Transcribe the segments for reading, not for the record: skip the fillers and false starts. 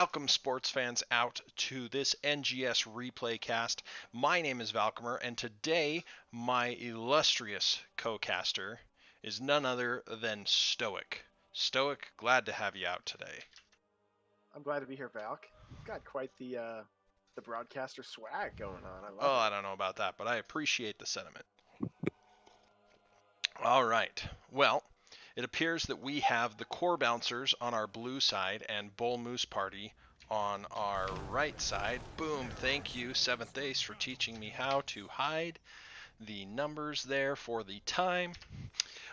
Welcome, sports fans, out to this NGS replay cast. My name is Valcomer, and today my illustrious co-caster is none other than Stoic. Stoic, glad to have you out today. I'm glad to be here, Valk. You've got quite the broadcaster swag going on. I Oh, love it. I don't know about that, but I appreciate the sentiment. All right. Well, it appears that we have the core bouncers on our blue side and Bull Moose Party on our right side. Boom, thank you, 7th Ace, for teaching me how to hide the numbers there for the time.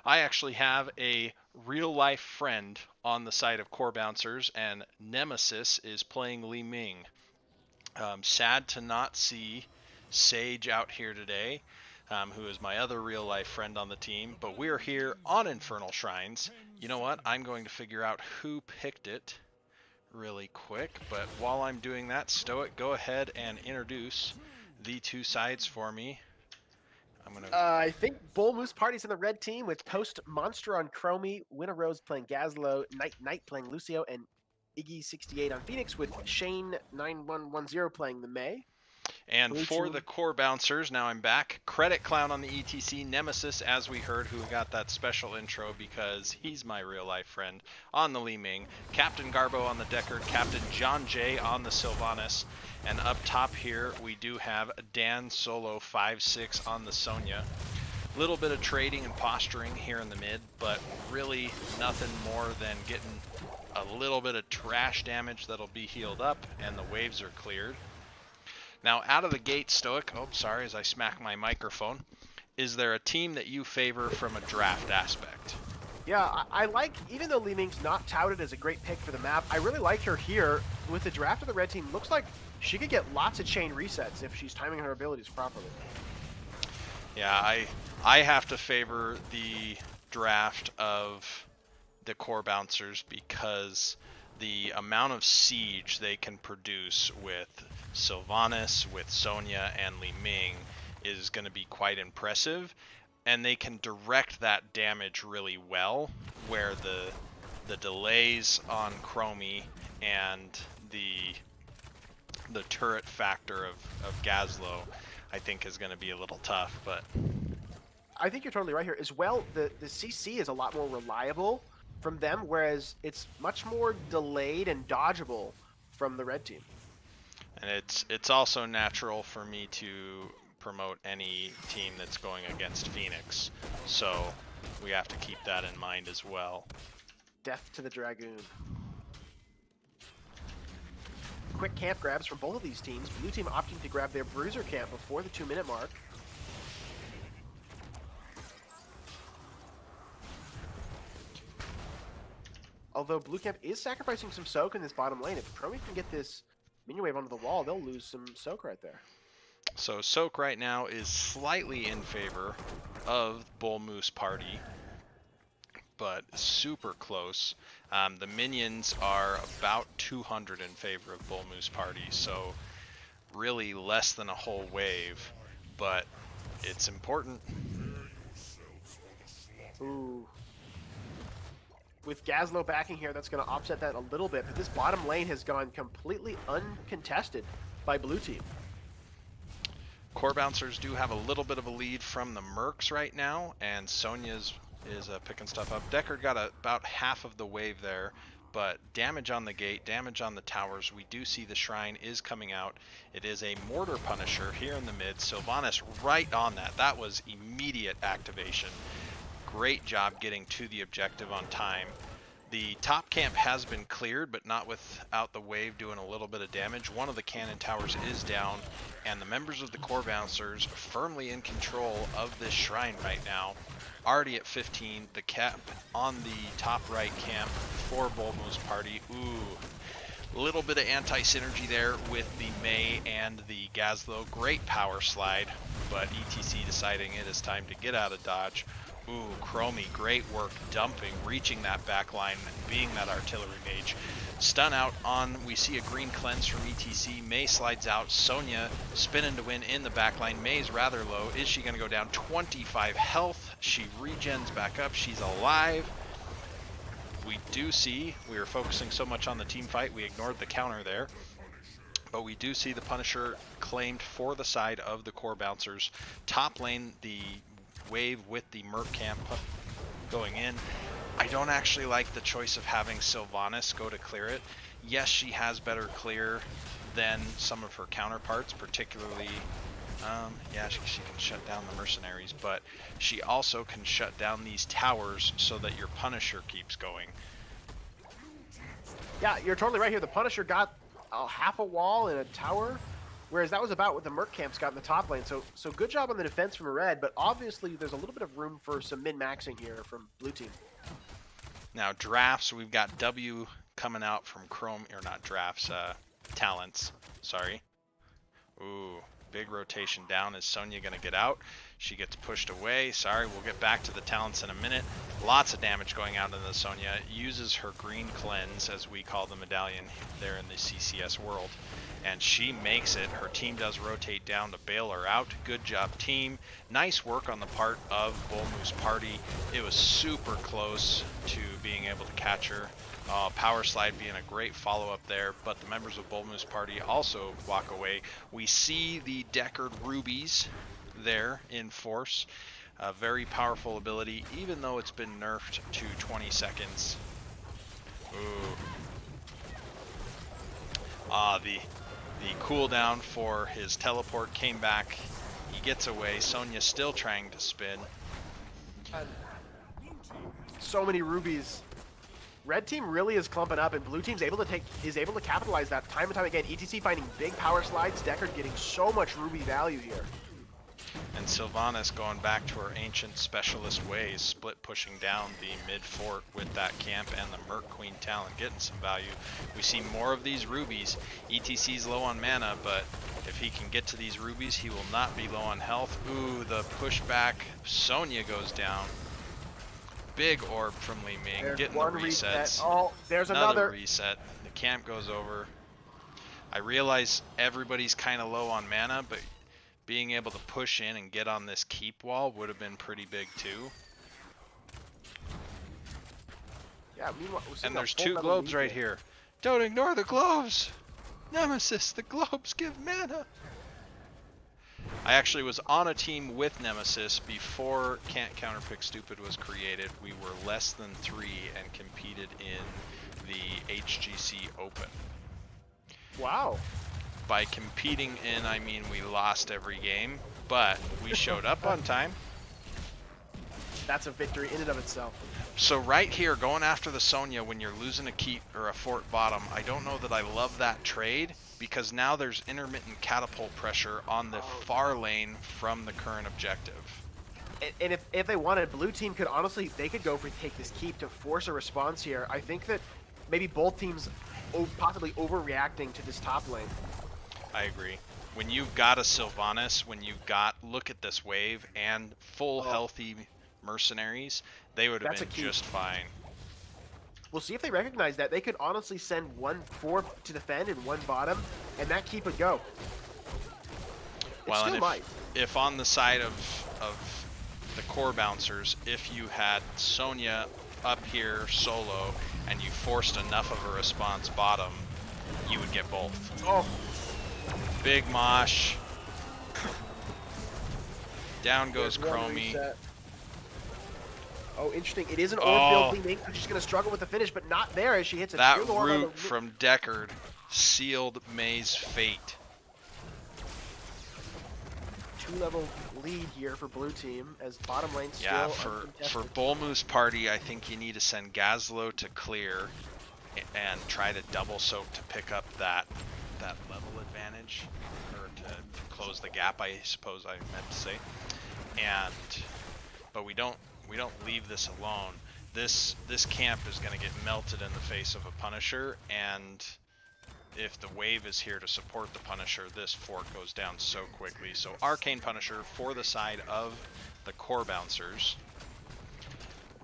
I actually have a real life friend on the side of core bouncers, and Nemesis is playing Li Ming. Sad to not see Sage out here today, who is my other real life friend on the team, but we're here on Infernal Shrines. You know what? I'm going to figure out who picked it really quick, but while I'm doing that, Stoic, go ahead and introduce the two sides for me. I'm going to... I think Bull Moose Party's in the red team with Toast Monster on Chromie, Winter Rose playing Gazlo, Knight playing Lucio, and Iggy68 on Phoenix with Shane9110 playing the May. And Blue for team. the core bouncers, now I'm back. Credit Clown on the ETC, Nemesis, as we heard, who got that special intro because he's my real life friend on the Li Ming. Captain Garbo on the Deckard, Captain John J on the Sylvanas. And up top here, we do have Dan Solo 5-6 on the Sonya. Little bit of trading and posturing here in the mid, but really nothing more than getting a little bit of trash damage that'll be healed up, and the waves are cleared. Now, out of the gate, Stoic, oh, sorry, as I smack my microphone, is there a team that you favor from a draft aspect? Yeah, I like, even though Li Ming's not touted as a great pick for the map, I really like her here. With the draft of the red team, looks like she could get lots of chain resets if she's timing her abilities properly. Yeah, I have to favor the draft of the core bouncers because the amount of siege they can produce with Sylvanas, with Sonya, and Li Ming is going to be quite impressive, and they can direct that damage really well, where the delays on Chromie and the turret factor of Gazlo, I think, is going to be a little tough, but I think you're totally right here. As well, the CC is a lot more reliable from them, whereas it's much more delayed and dodgeable from the red team. and it's also natural for me to promote any team that's going against Phoenix, so we have to keep that in mind as well. Death to the Dragoon. Quick camp grabs from both of these teams. Blue team opting to grab their bruiser camp before the 2-minute mark. Although blue camp is sacrificing some soak in this bottom lane. If Chromie can get this minion wave onto the wall, they'll lose some soak right there. So soak right now is slightly in favor of Bull Moose Party, but super close. The minions are about 200 in favor of Bull Moose Party, so really less than a whole wave, but it's important. Ooh. With Gazlo backing here, that's going to offset that a little bit, but this bottom lane has gone completely uncontested by blue team. Core bouncers do have a little bit of a lead from the Mercs right now, and Sonya's is picking stuff up. Deckard got about half of the wave there, but damage on the gate, damage on the towers. We do see the shrine is coming out. It is a mortar punisher here in the mid. Sylvanas right on that. That was immediate activation. Great job getting to the objective on time. The top camp has been cleared, but not without the wave doing a little bit of damage. One of the cannon towers is down, and the members of the core bouncers firmly in control of this shrine right now. Already at 15, the cap on the top right camp for Bull Moose Party. Ooh, a little bit of anti-synergy there with the May and the Gazlo. Great power slide, but ETC deciding it is time to get out of dodge. Ooh, Chromie, great work dumping, reaching that back line, and being that artillery mage. Stun out on, we see a green cleanse from ETC. May slides out. Sonya spinning to win in the back line. May's rather low. Is she going to go down? 25 health. She regens back up. She's alive. we do see, we were focusing so much on the team fight, we ignored the counter there. But we do see the Punisher claimed for the side of the core bouncers. Top lane, the wave with the Merc camp going in. I don't actually like the choice of having Sylvanas go to clear it. Yes, she has better clear than some of her counterparts, particularly, yeah, she can shut down the mercenaries, but she also can shut down these towers so that your Punisher keeps going. Yeah, you're totally right here. The Punisher got half a wall and a tower, whereas that was about what the Merc camps got in the top lane. So good job on the defense from Red, but obviously there's a little bit of room for some min-maxing here from blue team. Now drafts, we've got W coming out from Chrome, or not drafts, talents, sorry. Ooh, big rotation down. Is Sonya gonna get out? She gets pushed away. Sorry, we'll get back to the talents in a minute. Lots of damage going out into Sonya. Uses her green cleanse, as we call the medallion there in the CCS world. And she makes it. Her team does rotate down to bail her out. Good job, team. Nice work on the part of Bull Moose Party. It was super close to being able to catch her. Power slide being a great follow-up there, but the members of Bull Moose Party also walk away. We see the Deckard Rubies there in force. A very powerful ability, even though it's been nerfed to 20 seconds. Ooh. The cooldown for his teleport came back. He gets away. Sonya's still trying to spin. So many rubies. Red team really is clumping up, and blue team's able to capitalize that time and time again. ETC finding big power slides. Deckard getting so much ruby value here. And Sylvanas going back to her ancient specialist ways, split pushing down the mid fort with that camp and the Merc Queen talent, getting some value. We see more of these rubies. ETC's low on mana, but if he can get to these rubies, he will not be low on health. Ooh, the pushback. Sonya goes down. Big orb from Li Ming, There's getting the one resets. Reset. Oh, there's another reset. The camp goes over. I realize everybody's kind of low on mana, but being able to push in and get on this keep wall would have been pretty big too. Yeah, meanwhile, and there's two globes right here. Don't ignore the globes! Nemesis, the globes give mana! I actually was on a team with Nemesis before Can't Counterpick Stupid was created. We were less than 3 and competed in the HGC Open. Wow. By competing in, I mean we lost every game, but we showed up on time. That's a victory in and of itself. So right here, going after the Sonya when you're losing a keep or a fort bottom, I don't know that I love that trade, because now there's intermittent catapult pressure on the far lane from the current objective. And if they wanted, blue team could honestly, they could go for take this keep to force a response here. I think that maybe both teams possibly overreacting to this top lane. I agree. When you've got a Sylvanas, when you've got, look at this wave, and full healthy mercenaries, they would have been just fine. We'll see if they recognize that. They could honestly send 1-4 to defend and 1 bottom, and that keep would go. Well, and if on the side of the core bouncers, if you had Sonya up here solo and you forced enough of a response bottom, you would get both. Oh. Big mosh. Down goes Chromie. Oh, interesting. It is an orb build. Li Ming. She's going to struggle with the finish, but not there as she hits a that root from Deckard sealed May's fate. 2-level lead here for blue team as bottom lane still. Yeah, for Bull Moose Party, I think you need to send Gazlo to clear and try to double soak to pick up that level advantage, or to close the gap, I suppose I meant to say. But we don't leave this alone. This camp is going to get melted in the face of a Punisher, and if the wave is here to support the Punisher, this fort goes down so quickly. So Arcane Punisher for the side of the core bouncers,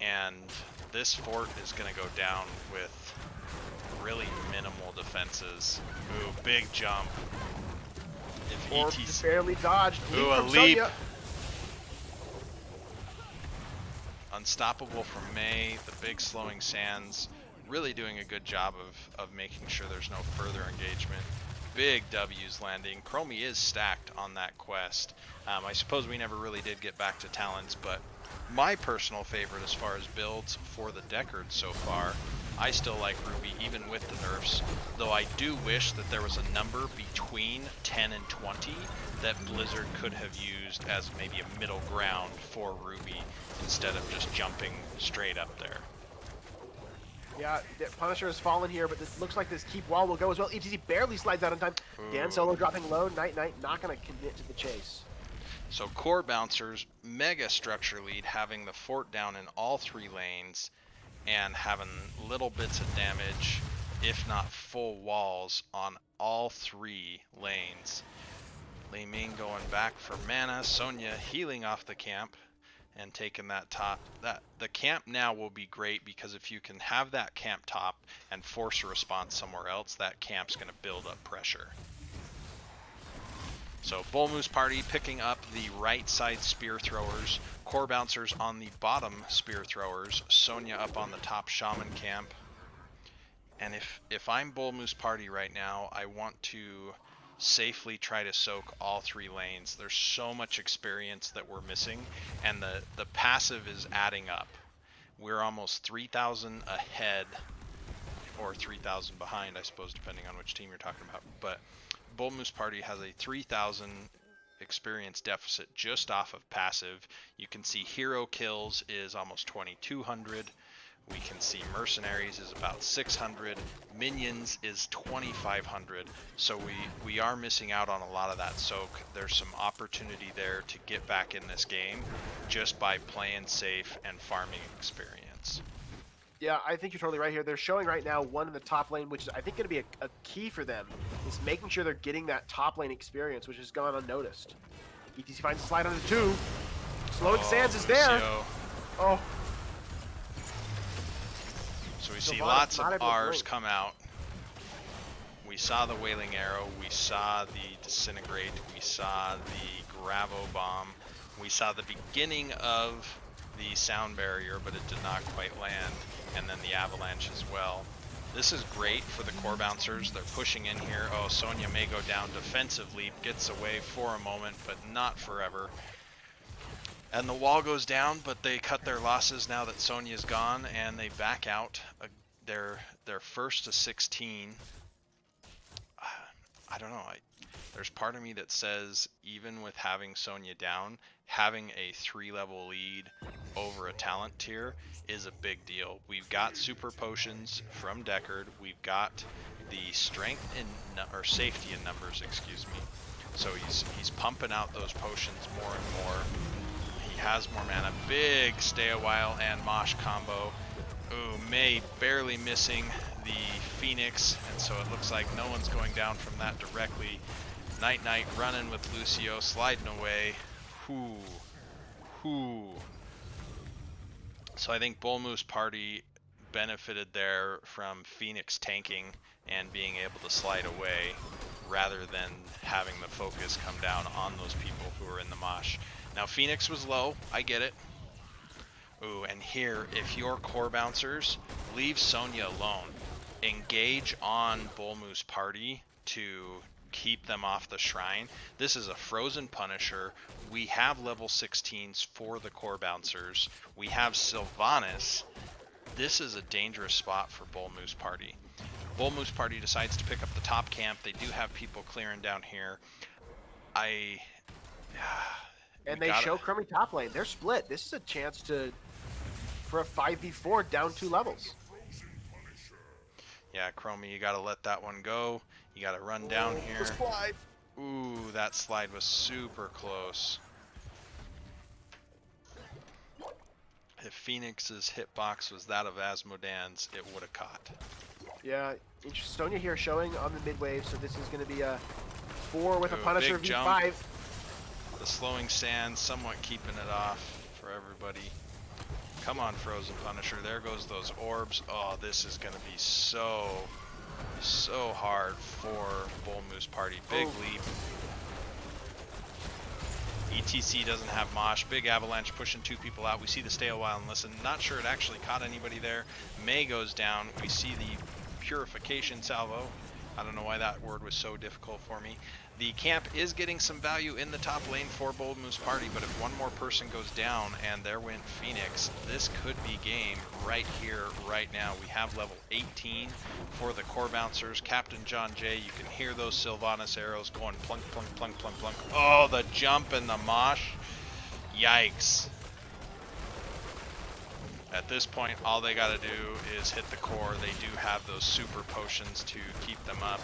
and this fort is going to go down with really minimal defenses. Ooh, big jump. If ETC barely dodged. Ooh, a leap. unstoppable from May, the big slowing sands, really doing a good job of making sure there's no further engagement. Big W's landing. Chromie is stacked on that quest. I suppose we never really did get back to talents, but my personal favorite as far as builds for the Deckard so far, I still like Ruby even with the nerfs, though I do wish that there was a number between 10 and 20 that Blizzard could have used as maybe a middle ground for Ruby instead of just jumping straight up there. Yeah, the Punisher has fallen here, but this looks like this keep wall will go as well. ETC barely slides out in time. Dan Solo dropping low. Night not going to commit to the chase. So core bouncers, mega structure lead, having the fort down in all 3 lanes and having little bits of damage, if not full walls, on all 3 lanes. Li Ming going back for mana. Sonya healing off the camp and taking that top. The camp now will be great because if you can have that camp top and force a response somewhere else, that camp's going to build up pressure. So Bull Moose Party picking up the right side spear throwers, core bouncers on the bottom spear throwers, Sonya up on the top shaman camp. And if I'm Bull Moose Party right now, I want to safely try to soak all 3 lanes. There's so much experience that we're missing, and the passive is adding up. We're almost 3,000 ahead, or 3,000 behind, I suppose, depending on which team you're talking about. But Bull Moose Party has a 3,000 experience deficit just off of passive. You can see hero kills is almost 2,200. We can see mercenaries is about 600, minions is 2,500, so we are missing out on a lot of that soak. There's some opportunity there to get back in this game just by playing safe and farming experience. Yeah, I think you're totally right here. They're showing right now one in the top lane, which is I think going to be a key for them, is making sure they're getting that top lane experience, which has gone unnoticed. ETC finds a slide on the 2. Slowing sands is there. Oh. So we see lots of R's come out. We saw the Wailing Arrow, we saw the Disintegrate, we saw the Gravo Bomb, we saw the beginning of the Sound Barrier, but it did not quite land, and then the Avalanche as well. This is great for the core bouncers. They're pushing in here. Oh, Sonya may go down defensively, gets away for a moment, but not forever. And the wall goes down, but they cut their losses now that Sonya's gone, and they back out. They're first to 16. I don't know. There's part of me that says even with having Sonya down, having a 3-level lead over a talent tier is a big deal. We've got super potions from Deckard. We've got the strength or safety in numbers, excuse me. So he's pumping out those potions more and more. He has more mana. Big stay a while and Mosh combo. Ooh, May barely missing the Phoenix, and so it looks like no one's going down from that directly. Night running with Lucio, sliding away. So I think Bull Moose Party benefited there from Phoenix tanking and being able to slide away rather than having the focus come down on those people who are in the mosh. Now Phoenix was low, I get it. Ooh, and here, if you're core bouncers, leave Sonya alone. Engage on Bull Moose Party to keep them off the shrine. This is a frozen Punisher. We have level 16s for the core bouncers. We have Sylvanas. This is a dangerous spot for Bull Moose Party. Bull Moose Party decides to pick up the top camp. They do have people clearing down here. And they show Chromie top lane. They're split. This is a chance for a 5v4 down 2 levels. Yeah, Chromie, you gotta let that one go. You gotta run down here. Slide. Ooh, that slide was super close. If Phoenix's hitbox was that of Asmodan's, it would have caught. Yeah, Sonya here showing on the mid wave, so this is going to be a 4 with a Punisher big V5. Jump. The slowing sand somewhat keeping it off for everybody. Come on, Frozen Punisher. There goes those orbs. Oh, this is going to be so hard for Bull Moose Party. Big leap. ETC doesn't have Mosh. Big Avalanche pushing 2 people out. We see the stay a while and listen. Not sure it actually caught anybody there. May goes down. We see the purification salvo. I don't know why that word was so difficult for me. The camp is getting some value in the top lane for Bold Moose Party, but if one more person goes down and there went Phoenix, this could be game right here, right now. We have level 18 for the core bouncers. Captain John Jay, you can hear those Sylvanas arrows going plunk, plunk, plunk, plunk, plunk. Oh, the jump and the mosh. Yikes. At this point, all they got to do is hit the core. They do have those super potions to keep them up.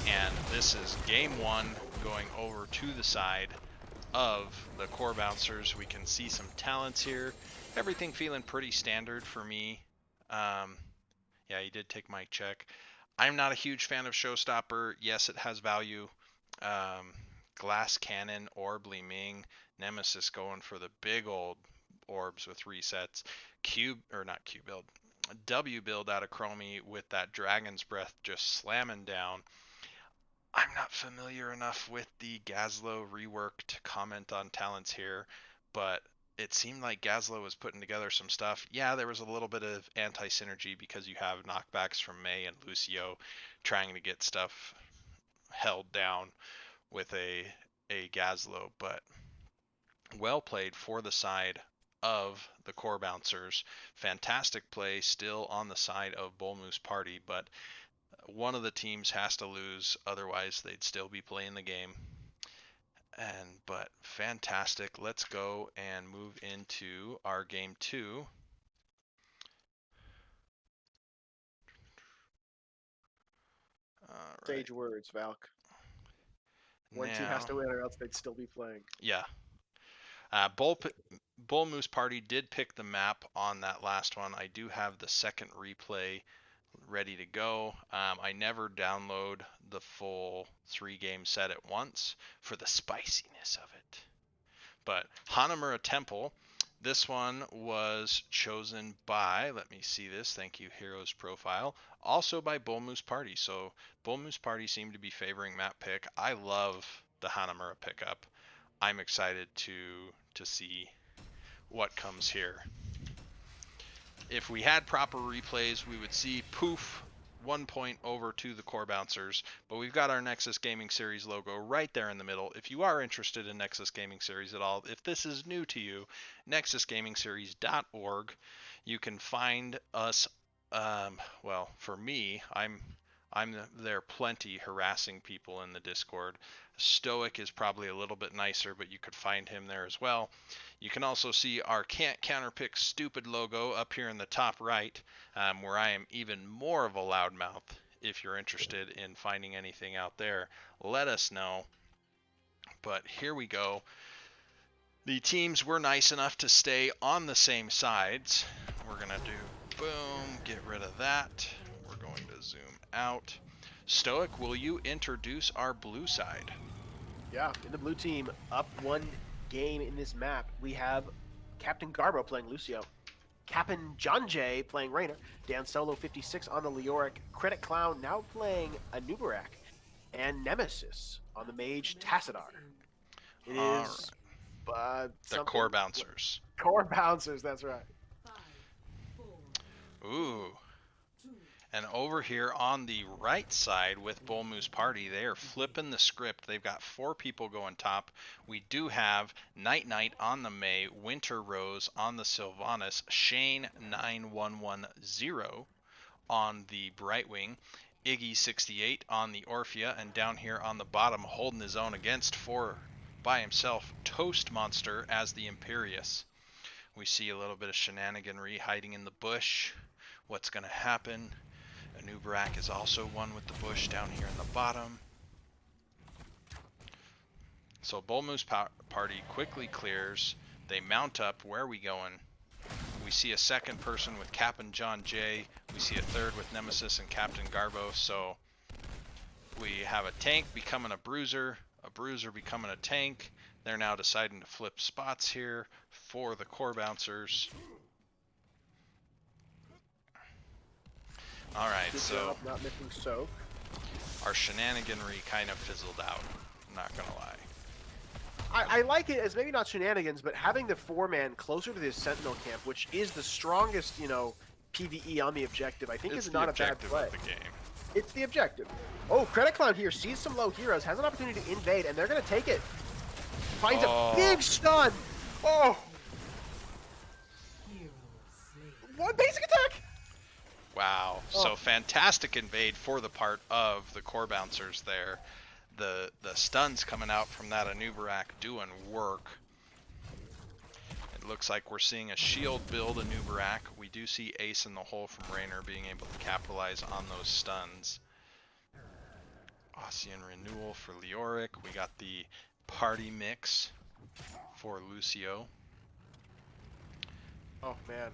And this is game 1 going over to the side of the core bouncers. We can see some talents here. Everything feeling pretty standard for me. Yeah, he did take my check. I'm not a huge fan of Showstopper. Yes, it has value. Glass Cannon, Orb Li Ming, Nemesis going for the big old orbs with resets. W build out of Chromie with that Dragon's Breath just slamming down. I'm not familiar enough with the Gazlo rework to comment on talents here, but it seemed like Gazlo was putting together some stuff. Yeah, there was a little bit of anti-synergy because you have knockbacks from May and Lucio trying to get stuff held down with a Gazlo, but well played for the side of the core bouncers. Fantastic play still on the side of Bull Moose Party, but one of the teams has to lose, otherwise they'd still be playing the game. But fantastic. Let's go and move into our game 2. Sage words, Valk. One team Now, has to win, or else they'd still be playing. yeah. Bull Moose Party did pick the map on that last one. I do have the second replay ready to go. I never download the full 3-game set at once for the spiciness of it. But Hanamura Temple, this one was chosen by, let me see this, thank you Heroes Profile, also by Bull Moose Party. So Bull Moose Party seemed to be favoring map pick. I love the Hanamura pickup. I'm excited to see what comes here. If we had proper replays, we would see poof, 1 point over to the core bouncers, but we've got our Nexus Gaming Series logo right there in the middle. If you are interested in Nexus Gaming Series at all, if this is new to you, nexusgamingseries.org, you can find us, well, for me, I'm there plenty harassing people in the Discord. Stoic is probably a little bit nicer, but you could find him there as well. You can also see our Can't Counterpick Stupid logo up here in the top right, where I am even more of a loudmouth. If you're interested in finding anything out there, let us know. But here we go. The teams were nice enough to stay on the same sides. We're going to do boom, get rid of that. We're going to zoom out. Stoic, will you introduce our blue side? Yeah, in the blue team, up 1 game in this map, we have Captain Garbo playing Lucio, Captain John Jay playing Raynor, Dan Solo 56 on the Leoric, Credit Clown now playing Anubarak, and Nemesis on the Mage Tassadar. It is the core bouncers. Core bouncers, that's right. Ooh. And over here on the right side with Bull Moose Party, they are flipping the script. They've got 4 people going top. We do have Night Knight on the May, Winter Rose on the Sylvanas, Shane 9110 on the Brightwing, Iggy 68 on the Orphea, and down here on the bottom holding his own against 4 by himself, Toast Monster as the Imperious. We see a little bit of shenaniganry hiding in the bush. What's going to happen? Anubarak is also one with the bush down here in the bottom. So Bull Moose Party quickly clears. They mount up. Where are we going? We see a second person with Captain John Jay. We see a third with Nemesis and Captain Garbo. So we have a tank becoming a bruiser becoming a tank. They're now deciding to flip spots here for the core bouncers. All right, Good so job not missing soak. Our shenaniganry kind of fizzled out, I'm not gonna lie. I like it as maybe not shenanigans, but having the 4-man closer to this Sentinel camp, which is the strongest, PvE on the objective, I think It's is the not a bad objective play. of the game. It's the objective. Oh, Credit Clown here sees some low heroes, has an opportunity to invade, and they're going to take it. Finds a big stun. Oh! One basic attack! Wow. So fantastic invade for the part of the core bouncers there. The stuns coming out from that Anubarak doing work. It looks like we're seeing a shield build Anubarak. We do see Ace in the hole from Raynor being able to capitalize on those stuns. Ossian Renewal for Leoric. We got the party mix for Lucio. Oh, man.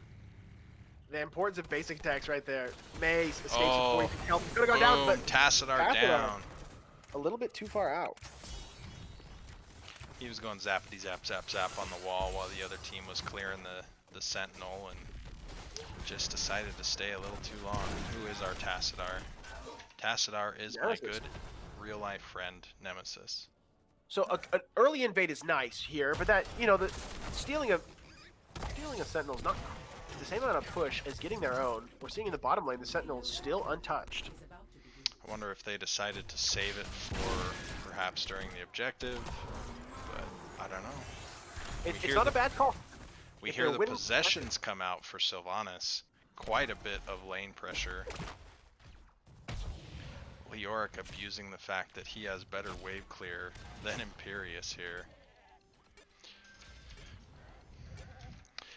The importance of basic attacks right there. May escapes with 40 health. Could have gone down, but Tassadar down. A little bit too far out. He was going zappity zap zap zap on the wall while the other team was clearing the sentinel and just decided to stay a little too long. Who is our Tassadar? Tassadar is Nemesis. my good real life friend Nemesis. So an early invade is nice here, but that the stealing a sentinel is not the same amount of push as getting their own. We're seeing in the bottom lane the sentinel is still untouched. I wonder if they decided to save it for perhaps during the objective, but I don't know. It's not a bad call. We hear the possessions come out for Sylvanas. Quite a bit of lane pressure. Leoric abusing the fact that he has better wave clear than Imperius here.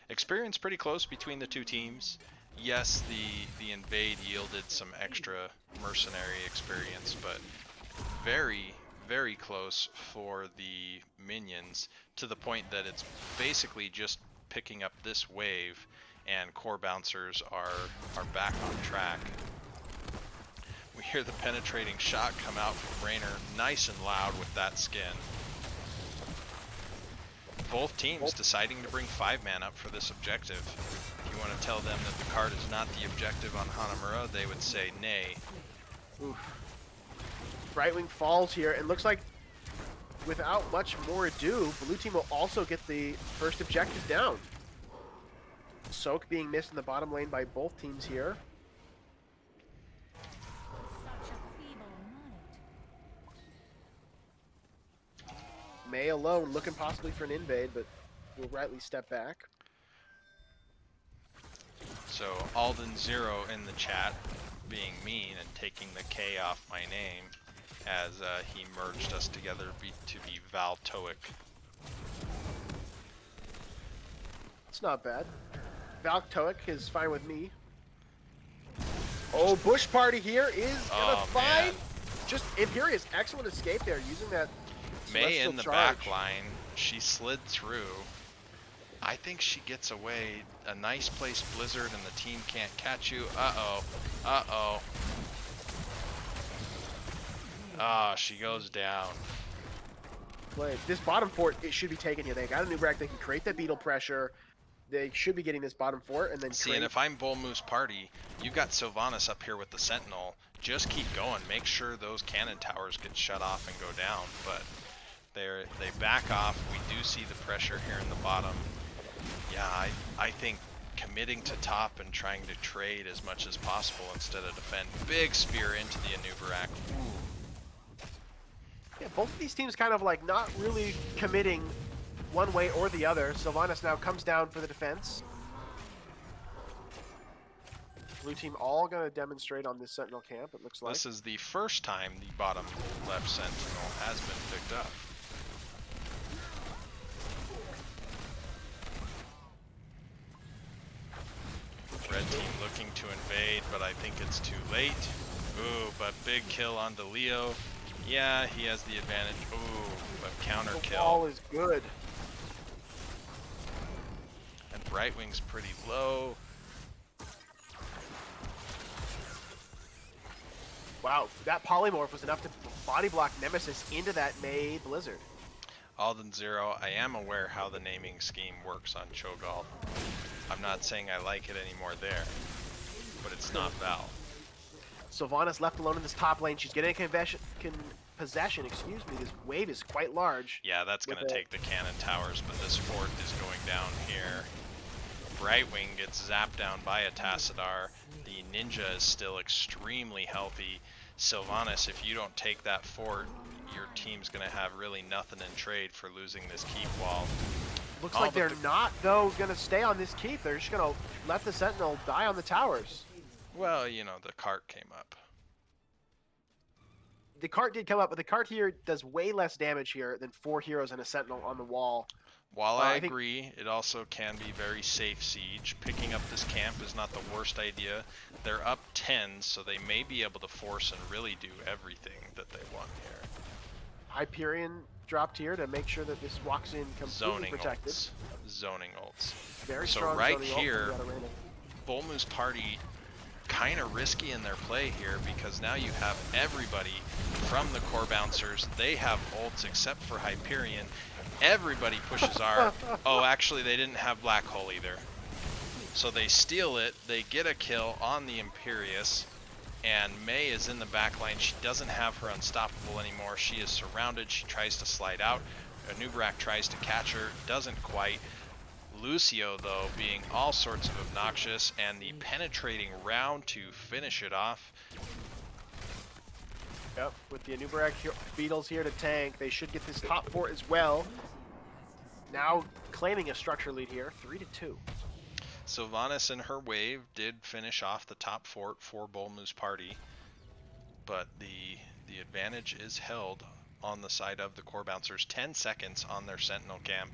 Experience pretty close between the two teams. Yes, the invade yielded some extra mercenary experience, but very, very close for the minions, to the point that it's basically just picking up this wave and core bouncers are back on track. We hear the penetrating shot come out from Raynor, nice and loud with that skin. Both teams deciding to bring 5-man up for this objective. If you want to tell them that the card is not the objective on Hanamura, they would say nay. Oof. Brightwing falls here, and looks like without much more ado, blue team will also get the first objective down. Soak being missed in the bottom lane by both teams here. May alone looking possibly for an invade, but will rightly step back. So Alden Zero in the chat being mean and taking the K off my name as he merged us together to be Valtoic. It's not bad. Valtoic is fine with me. Oh, Bush Party here is gonna find. Man. Just Imperius, excellent escape there, using that May celestial in the charge. back line, she slid through. I think she gets away. A nice place Blizzard and the team can't catch you. Uh-oh. Uh-oh. Ah, she goes down. Play. This bottom fort, it should be taken here. They got a new rack. They can create that beetle pressure. They should be getting this bottom fort and then See, and if I'm Bull Moose Party, you've got Sylvanas up here with the Sentinel. Just keep going. Make sure those cannon towers get shut off and go down. But they back off. We do see the pressure here in the bottom. Yeah, I think committing to top and trying to trade as much as possible instead of defend. Big spear into the Anubarak. Yeah, both of these teams kind of like not really committing one way or the other. Sylvanas now comes down for the defense. Blue team all going to demonstrate on this Sentinel camp, it looks like. This is the first time the bottom left Sentinel has been picked up. Red team looking to invade, but I think it's too late. Ooh, but big kill onto Leo. Yeah, he has the advantage. Ooh, but counter The kill. wall is good. And Brightwing's pretty low. Wow, that polymorph was enough to body block Nemesis into that May Blizzard. Alden Zero, I am aware how the naming scheme works on Cho'Gall. I'm not saying I like it anymore there, but it's not Val. Sylvanas left alone in this top lane. She's getting a possession. Excuse me. This wave is quite large. Yeah, that's with going to take the cannon towers, but this fort is going down here. Brightwing gets zapped down by a Tassadar. The ninja is still extremely healthy. Sylvanas, if you don't take that fort, your team's going to have really nothing in trade for losing this keep wall. Looks like they're not, though, going to stay on this keep. They're just going to let the Sentinel die on the towers. Well, you know, the cart came up. The cart did come up, but the cart here does way less damage here than 4 heroes and a Sentinel on the wall. While I agree, it also can be very safe siege. Picking up this camp is not the worst idea. They're up 10, so they may be able to force and really do everything that they want here. Hyperion dropped here to make sure that this walks in completely protected. Zoning ults. Very so strong right zoning here, Bull Moose Party kind of risky in their play here because now you have everybody from the core bouncers. They have ults except for Hyperion. Everybody pushes R. Oh, actually, they didn't have Black Hole either. So they steal it. They get a kill on the Imperius. And Mei is in the back line. She doesn't have her unstoppable anymore. She is surrounded. She tries to slide out. Anubarak tries to catch her. Doesn't quite. Lucio, though, being all sorts of obnoxious. And the penetrating round to finish it off. Yep, with the Anubarak Beetles here to tank, they should get this top fort as well. Now claiming a structure lead here, 3-2. Sylvanas and her wave did finish off the top fort for Bull Moose Party, but the advantage is held on the side of the core bouncers. 10 seconds on their sentinel camp.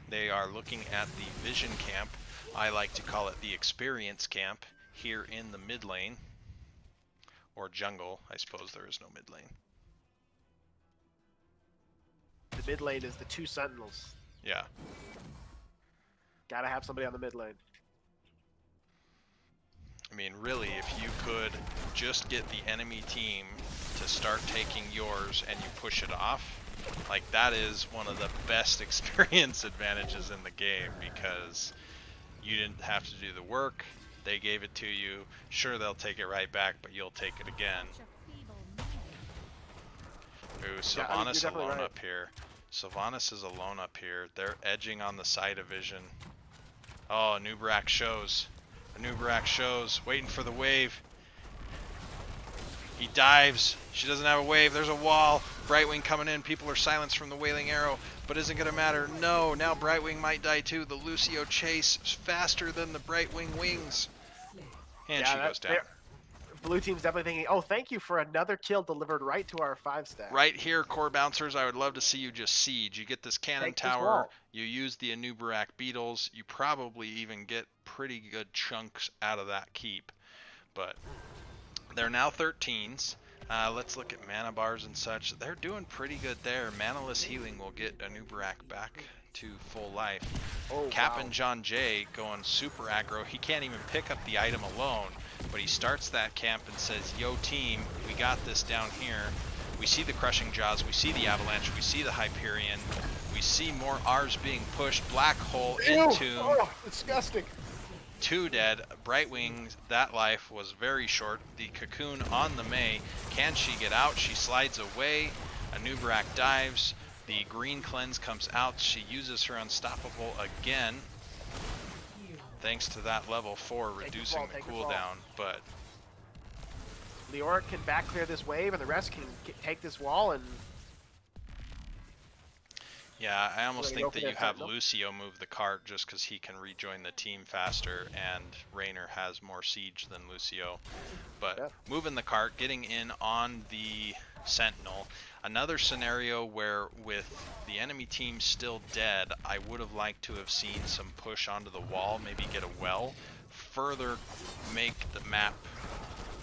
They are looking at the vision camp. I like to call it the experience camp here in the mid lane. Or jungle. I suppose there is no mid lane. The mid lane is the 2 sentinels. Yeah. Gotta have somebody on the mid lane. I mean, really, if you could just get the enemy team to start taking yours and you push it off, like that is one of the best experience advantages in the game because you didn't have to do the work. They gave it to you. Sure, they'll take it right back, but you'll take it again. Ooh, Sylvanas alone up here. Sylvanas is alone up here. They're edging on the side of vision. Oh, Anubarak shows. Anubarak shows. Waiting for the wave. He dives. She doesn't have a wave. There's a wall. Brightwing coming in. People are silenced from the Wailing Arrow, but isn't going to matter. No, now Brightwing might die too. The Lucio chase is faster than the Brightwing wings. And she goes down. Blue team's definitely thinking, oh, thank you for another kill delivered right to our 5-stack. Right here, core bouncers, I would love to see you just siege. You get this cannon tower, you use the Anubarak Beetles, you probably even get pretty good chunks out of that keep. But they're now 13s. Let's look at mana bars and such. They're doing pretty good there. Manaless healing will get Anubarak back to full life. Oh, Captain John Jay going super aggro. He can't even pick up the item alone, but he starts that camp and says, yo team, we got this down here. We see the crushing jaws, we see the avalanche, we see the Hyperion, we see more R's being pushed. Black hole into. Oh, disgusting. 2 dead. Brightwing, that life was very short. The cocoon on the Mei. Can she get out? She slides away. Anubarak dives. The green cleanse comes out. She uses her unstoppable again. Thanks to that level 4 reducing the cooldown. But Leoric can back clear this wave, and the rest can take this wall and. Yeah, I almost think that you have Lucio move the cart just because he can rejoin the team faster, and Raynor has more siege than Lucio. But moving the cart, getting in on the Sentinel. Another scenario where with the enemy team still dead, I would have liked to have seen some push onto the wall, maybe get a well, further make the map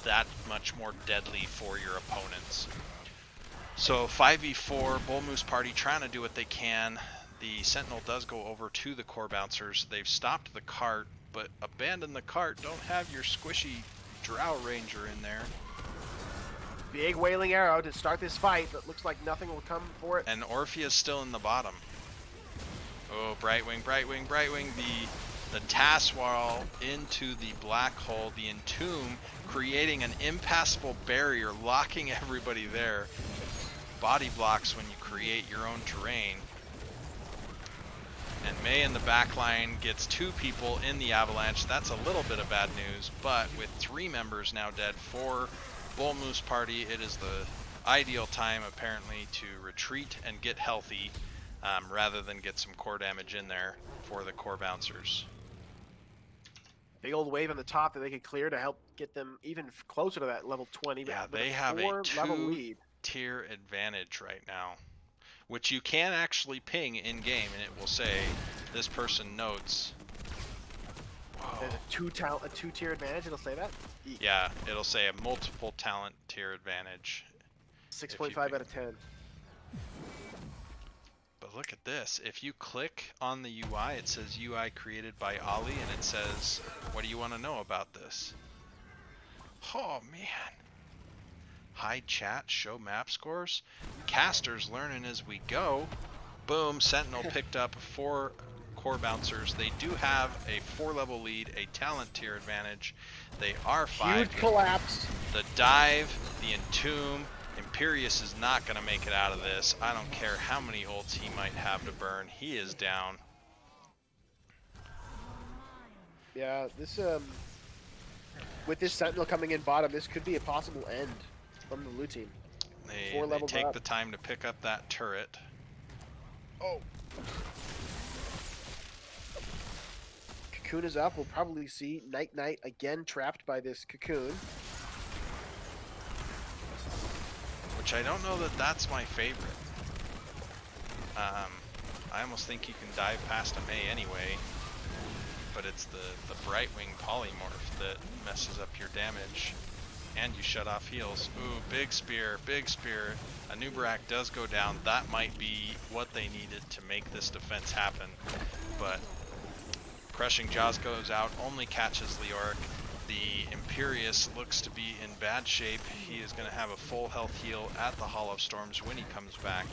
that much more deadly for your opponents. So 5v4, Bull Moose Party trying to do what they can. The Sentinel does go over to the core bouncers. They've stopped the cart, but abandon the cart. Don't have your squishy Drow Ranger in there. Big Wailing Arrow to start this fight, but looks like nothing will come for it. And Orphea's still in the bottom. Oh, Brightwing, Brightwing, Brightwing. The the Taswal into the black hole, the Entomb creating an impassable barrier, locking everybody there. Body blocks when you create your own terrain. And May in the back line gets 2 people in the avalanche. That's a little bit of bad news, but with 3 members now dead for Bull Moose Party, it is the ideal time apparently to retreat and get healthy, rather than get some core damage in there for the core bouncers. Big old wave on the top that they could clear to help get them even closer to that level 20. Yeah, With a they have a 4-level lead. 2-tier advantage right now, which you can actually ping in game, and it will say this person notes. There's a two-tier advantage. It'll say that. Yeah, it'll say a multiple talent tier advantage. 6.5 out of 10. But look at this. If you click on the UI, it says UI created by Ollie, and it says, what do you want to know about this? Oh, man. Hide chat, show map scores. Casters learning as we go. Boom, Sentinel picked up 4 core bouncers. They do have a 4-level lead, a talent tier advantage. They are 5. Huge collapse. The dive, the entomb. Imperius is not going to make it out of this. I don't care how many ults he might have to burn. He is down. Yeah, this with this Sentinel coming in bottom, this could be a possible end from the blue team. They take the time to pick up that turret. Oh. Cocoon is up. We'll probably see Night again trapped by this cocoon. Which I don't know that that's my favorite. I almost think you can dive past a May anyway, but it's the Brightwing polymorph that messes up your damage, and you shut off heals. Ooh, big spear, big spear. A Nubarak does go down. That might be what they needed to make this defense happen, but Crushing Jaws goes out, only catches Leoric. The Imperius looks to be in bad shape. He is going to have a full health heal at the Hall of Storms when he comes back.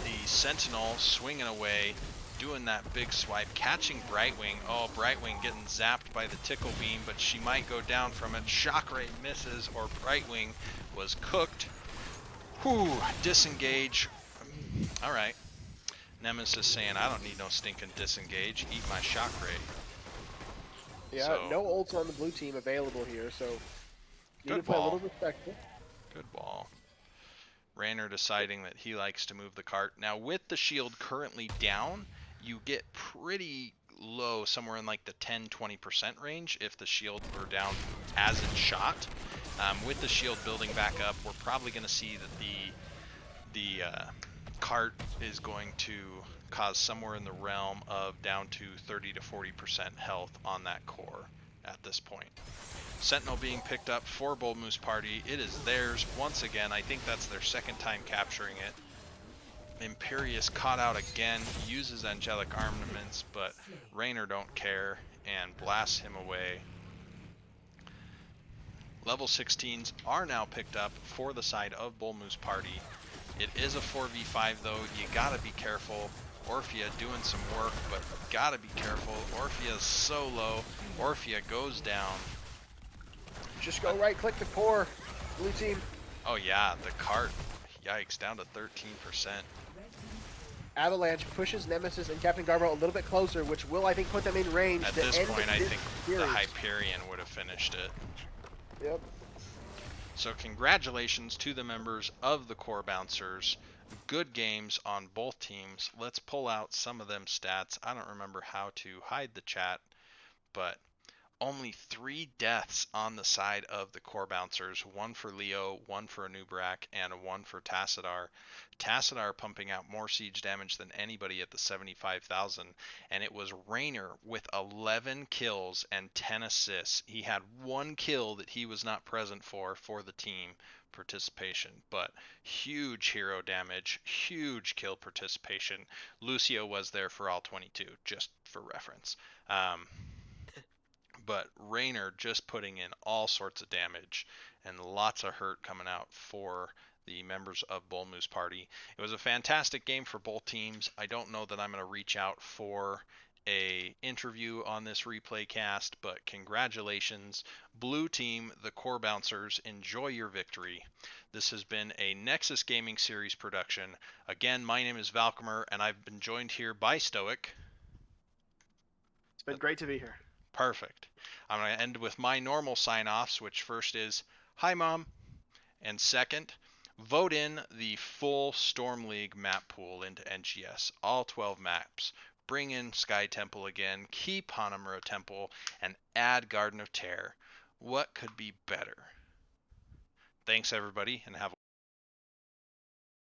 The Sentinel swinging away, doing that big swipe, catching Brightwing. Oh, Brightwing getting zapped by the Tickle Beam, but she might go down from it. Shock Ray misses, or Brightwing was cooked. Whew, disengage. Alright. Nemesis saying, I don't need no stinking disengage. Eat my Shock Ray. Yeah, so, no ults on the blue team available here, so need to play a little respectful. Good ball. Raynor deciding that he likes to move the cart. Now, with the shield currently down, you get pretty low, somewhere in like the 10-20% range if the shield were down as it's shot. With the shield building back up, we're probably going to see that the cart is going to cause somewhere in the realm of down to 30 to 40% health on that core at this point. Sentinel being picked up for Bull Moose Party. It is theirs once again. I think that's their second time capturing it. Imperius caught out again, uses angelic armaments, but Raynor don't care and blasts him away. Level 16s are now picked up for the side of Bull Moose Party. It is a 4v5 though. You gotta be careful. Orphea doing some work, but gotta be careful. Orphea's so low. Orphea goes down. Just go right click the core, blue team. Oh yeah, the cart. Yikes, down to 13%. Avalanche pushes Nemesis and Captain Garbo a little bit closer, which will, I think, put them in range. At this point, I think the Hyperion would have finished it. Yep. So congratulations to the members of the Core Bouncers. Good games on both teams. Let's pull out some of them stats. I don't remember how to hide the chat, but only 3 deaths on the side of the Core Bouncers. 1 for Leo, 1 for Anubrak, and 1 for Tassadar. Tassadar pumping out more siege damage than anybody at the 75,000. And it was Raynor with 11 kills and 10 assists. He had 1 kill that he was not present for the team participation. But huge hero damage, huge kill participation. Lucio was there for all 22, just for reference. But Raynor just putting in all sorts of damage and lots of hurt coming out for the members of Bull Moose Party. It was a fantastic game for both teams. I don't know that I'm going to reach out for a interview on this replay cast, but congratulations, Blue Team, the Core Bouncers, enjoy your victory. This has been a Nexus Gaming Series production. Again, my name is Valcomer, and I've been joined here by Stoic. It's been great to be here. Perfect. I'm going to end with my normal sign-offs, which first is, hi, Mom. And second, vote in the full Storm League map pool into NGS, all 12 maps. Bring in Sky Temple again, keep Hanamura Temple, and add Garden of Terror. What could be better? Thanks, everybody, and have